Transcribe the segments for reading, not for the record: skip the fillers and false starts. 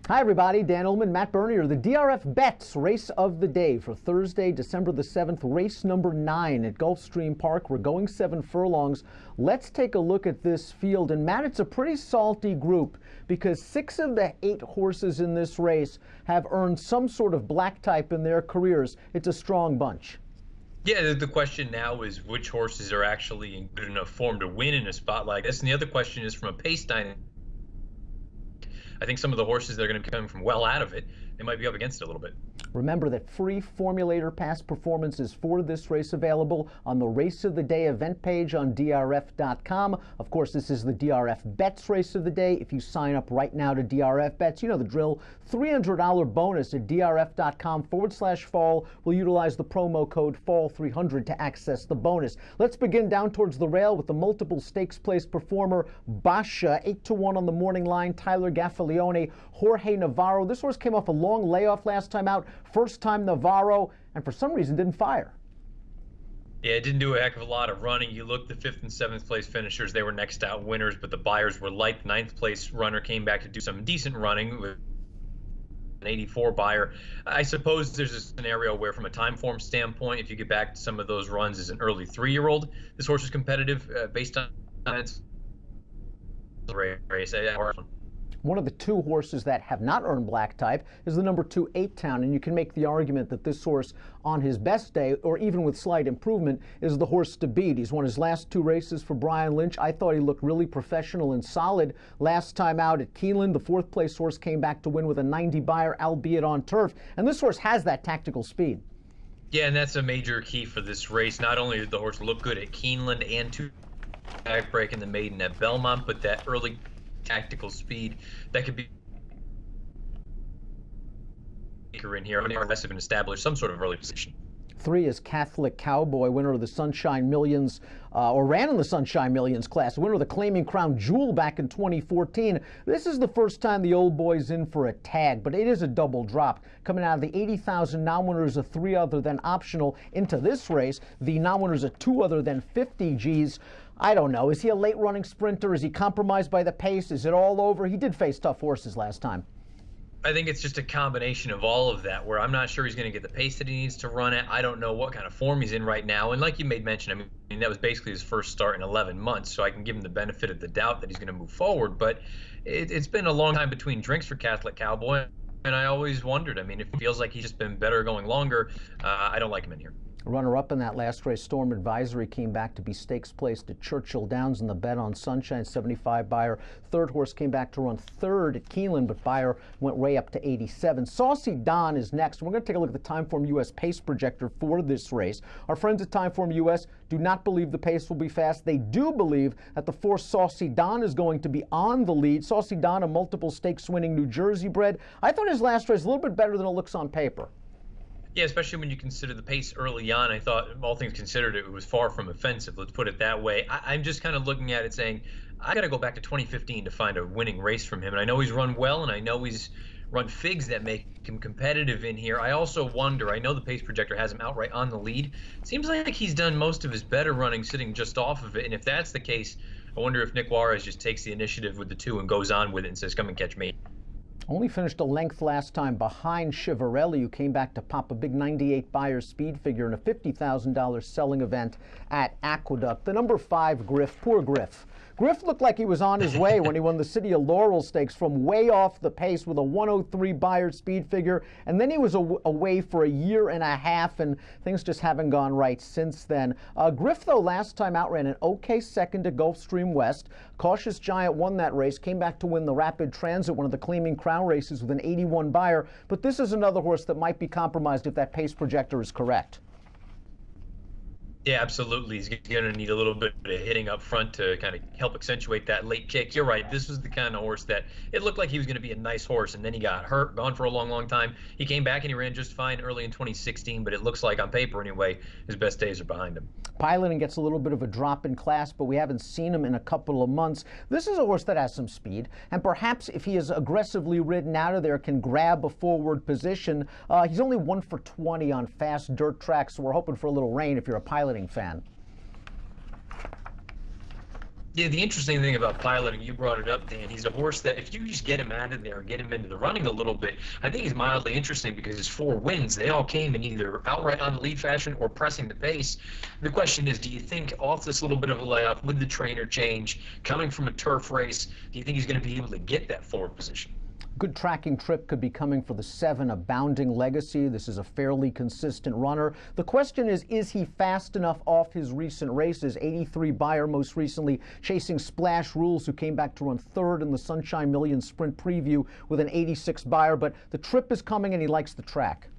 Hi, everybody. Dan Illman, Matt Bernier, the DRF Bets Race of the Day for Thursday, December the 7th, race number 9 at Gulfstream Park. We're going 7 furlongs. Let's take a look at this field. And, Matt, it's a pretty salty group because 6 of the 8 horses in this race have earned some sort of black type in their careers. It's a strong bunch. Yeah, the question now is which horses are actually in good enough form to win in a spot like this. And the other question is from a pace dynamic. I think some of the horses that are going to be coming from well out of it, they might be up against it a little bit. Remember that free Formulator Pass performances for this race available on the Race of the Day event page on DRF.com. Of course, this is the DRF Bets Race of the Day. If you sign up right now to DRF Bets, you know the drill. $300 bonus at DRF.com/fall. We'll utilize the promo code FALL300 to access the bonus. Let's begin down towards the rail with the multiple stakes place performer Basha, 8-1 on the morning line. Tyler Gaffalione, Jorge Navarro. This horse came off a long layoff last time out. First time Navarro, and for some reason didn't fire. Yeah, it didn't do a heck of a lot of running. You look, the 5th and 7th place finishers, they were next out winners, but the buyers were light. 9th place runner came back to do some decent running with an 84 buyer. I suppose there's a scenario where, from a time form standpoint, if you get back to some of those runs as an early 3-year-old, this horse is competitive based on its race. One of the 2 horses that have not earned black type is the number 2 8-Town, and you can make the argument that this horse on his best day, or even with slight improvement, is the horse to beat. He's won his last 2 races for Brian Lynch. I thought he looked really professional and solid last time out at Keeneland. The 4th place horse came back to win with a 90 buyer, albeit on turf, and this horse has that tactical speed. Yeah, and that's a major key for this race. Not only did the horse look good at Keeneland and 2 back break in the maiden at Belmont, but that early tactical speed that could be in here aggressive and establish some sort of early position. 3 is Catholic Cowboy, winner of the Sunshine Millions, or ran in the Sunshine Millions class, winner of the Claiming Crown Jewel back in 2014. This is the first time the old boy's in for a tag, but it is a double drop. Coming out of the 80,000 non-winners of 3 other than optional into this race, the non-winners of 2 other than 50 Gs. I don't know. Is he a late running sprinter? Is he compromised by the pace? Is it all over? He did face tough horses last time. I think it's just a combination of all of that, where I'm not sure he's going to get the pace that he needs to run at. I don't know what kind of form he's in right now. And like you made mention, I mean, that was basically his first start in 11 months, so I can give him the benefit of the doubt that he's going to move forward. But it's been a long time between drinks for Catholic Cowboy, and I always wondered, I mean, it feels like he's just been better going longer. I don't like him in here. Runner-up in that last race, Storm Advisory, came back to be stakes placed at Churchill Downs in the bet on Sunshine, 75 buyer. 3rd horse came back to run 3rd at Keeneland, but buyer went way up to 87. Saucy Don is next. We're going to take a look at the Timeform US pace projector for this race. Our friends at Timeform US do not believe the pace will be fast. They do believe that the 4 Saucy Don is going to be on the lead. Saucy Don, a multiple stakes winning New Jersey bred. I thought his last race a little bit better than it looks on paper. Yeah, especially when you consider the pace early on. I thought, all things considered, it was far from offensive. Let's put it that way. I'm just kind of looking at it saying, I got to go back to 2015 to find a winning race from him. And I know he's run well, and I know he's run figs that make him competitive in here. I also wonder, I know the pace projector has him outright on the lead. It seems like he's done most of his better running sitting just off of it. And if that's the case, I wonder if Nick Juarez just takes the initiative with the 2 and goes on with it and says, come and catch me. Only finished a length last time behind Chivarelli, who came back to pop a big 98 buyer speed figure in a $50,000 selling event at Aqueduct. The number 5, Griff, poor Griff. Griff looked like he was on his way when he won the City of Laurel Stakes from way off the pace with a 103 buyer speed figure, and then he was away for a year and a half, and things just haven't gone right since then. Griff, though, last time out ran an okay second to Gulfstream West. Cautious Giant won that race, came back to win the Rapid Transit, one of the Claiming Crown races, with an 81 buyer, but this is another horse that might be compromised if that pace projector is correct. Yeah, absolutely. He's going to need a little bit of hitting up front to kind of help accentuate that late kick. You're right. This was the kind of horse that it looked like he was going to be a nice horse, and then he got hurt, gone for a long, long time. He came back and he ran just fine early in 2016, but it looks like on paper anyway, his best days are behind him. Piloting gets a little bit of a drop in class, but we haven't seen him in a couple of months. This is a horse that has some speed, and perhaps if he is aggressively ridden out of there, can grab a forward position. He's only 1 for 20 on fast dirt tracks, so we're hoping for a little rain if you're a piloting fan. Yeah, the interesting thing about piloting, you brought it up, Dan. He's a horse that if you just get him out of there and get him into the running a little bit, I think he's mildly interesting because his 4 wins, they all came in either outright on the lead fashion or pressing the pace. The question is, do you think off this little bit of a layoff with the trainer change, coming from a turf race, do you think he's going to be able to get that forward position? Good tracking trip could be coming for the 7, Abounding Legacy. This is a fairly consistent runner. The question is he fast enough off his recent races? 83 Beyer most recently chasing Splash Rules, who came back to run 3rd in the Sunshine Million Sprint Preview with an 86 Beyer. But the trip is coming and he likes the track.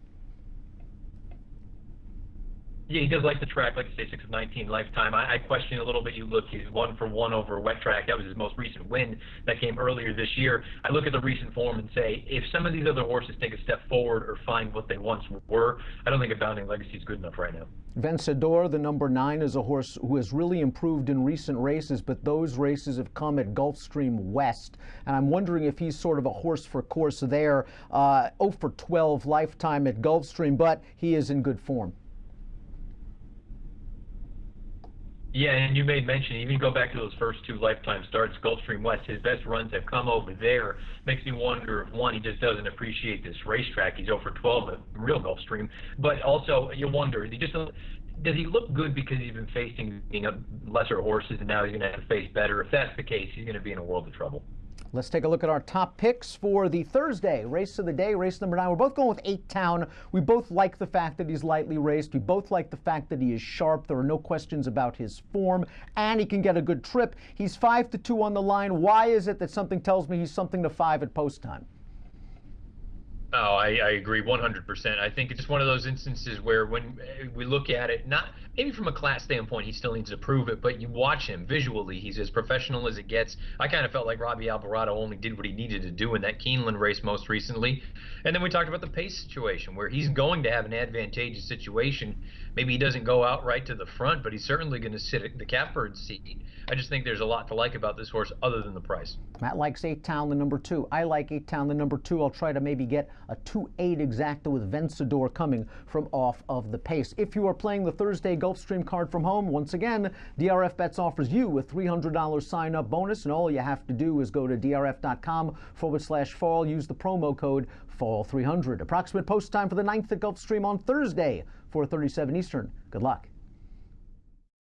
Yeah, he does like the track, like you say, 6 of 19 lifetime. I question a little bit. You look, he's 1 for 1 over a wet track. That was his most recent win that came earlier this year. I look at the recent form and say, if some of these other horses take a step forward or find what they once were, I don't think Abounding Legacy is good enough right now. Vencedor, the number 9, is a horse who has really improved in recent races, but those races have come at Gulfstream West. And I'm wondering if he's sort of a horse for course there. 0 for 12 lifetime at Gulfstream, but he is in good form. Yeah, and you made mention, even go back to those first 2 lifetime starts, Gulfstream West, his best runs have come over there. Makes me wonder if, one, he just doesn't appreciate this racetrack. He's 0 for 12 at real Gulfstream. But also, you wonder, does he look good because he's been facing lesser horses and now he's going to have to face better? If that's the case, he's going to be in a world of trouble. Let's take a look at our top picks for the Thursday race of the day, race number 9. We're both going with 8 Town. We both like the fact that he's lightly raced. We both like the fact that he is sharp. There are no questions about his form, and he can get a good trip. He's 5 to 2 on the line. Why is it that something tells me he's something to 5 at post time? Oh, I agree 100%. I think it's just one of those instances where when we look at it, not maybe from a class standpoint, he still needs to prove it, but you watch him visually, he's as professional as it gets. I kind of felt like Robbie Alvarado only did what he needed to do in that Keeneland race most recently. And then we talked about the pace situation where he's going to have an advantageous situation. Maybe he doesn't go out right to the front, but he's certainly going to sit at the catbird seat. I just think there's a lot to like about this horse other than the price. Matt likes 8 Town, the number 2. I like 8 Town, the number 2. I'll try to maybe get a 2-8 exacta with Vencedor coming from off of the pace. If you are playing the Thursday Gulfstream card from home, once again, DRF Bets offers you a $300 sign-up bonus, and all you have to do is go to drf.com/fall, use the promo code FALL300. Approximate post time for the 9th at Gulfstream on Thursday, 4:37 Eastern. Good luck.